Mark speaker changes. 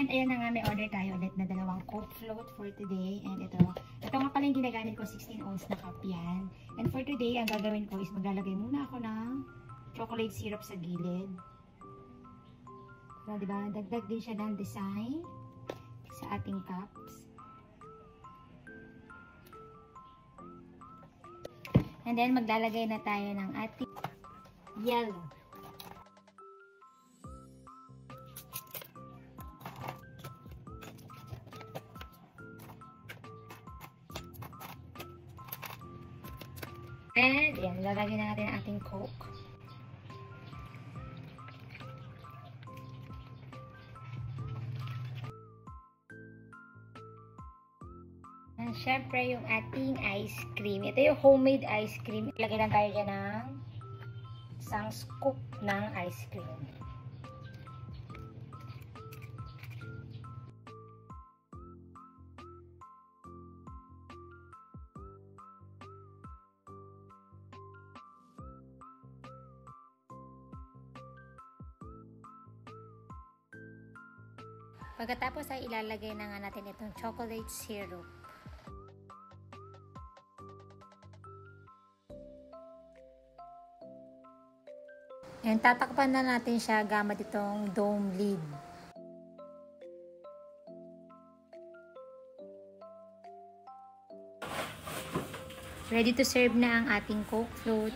Speaker 1: And ayan na nga, may order tayo ulit na dalawang Coke float for today. And ito nga pala yung ginagamit ko, 16 ounce na cup yan. And for today, ang gagawin ko is maglalagay muna ako ng chocolate syrup sa gilid. So, diba? Dagdag din siya ng design sa ating cups. And then, maglalagay na tayo ng ating yellow. And, yan, lalagyan na natin ang ating Coke. And, syempre, yung ating ice cream. Ito yung homemade ice cream. Lagyan lang tayo dyan ng isang scoop ng ice cream. Pagkatapos ay ilalagay na nga natin itong chocolate syrup. And tatakpan na natin siya gamit itong dome lid. Ready to serve na ang ating Coke float.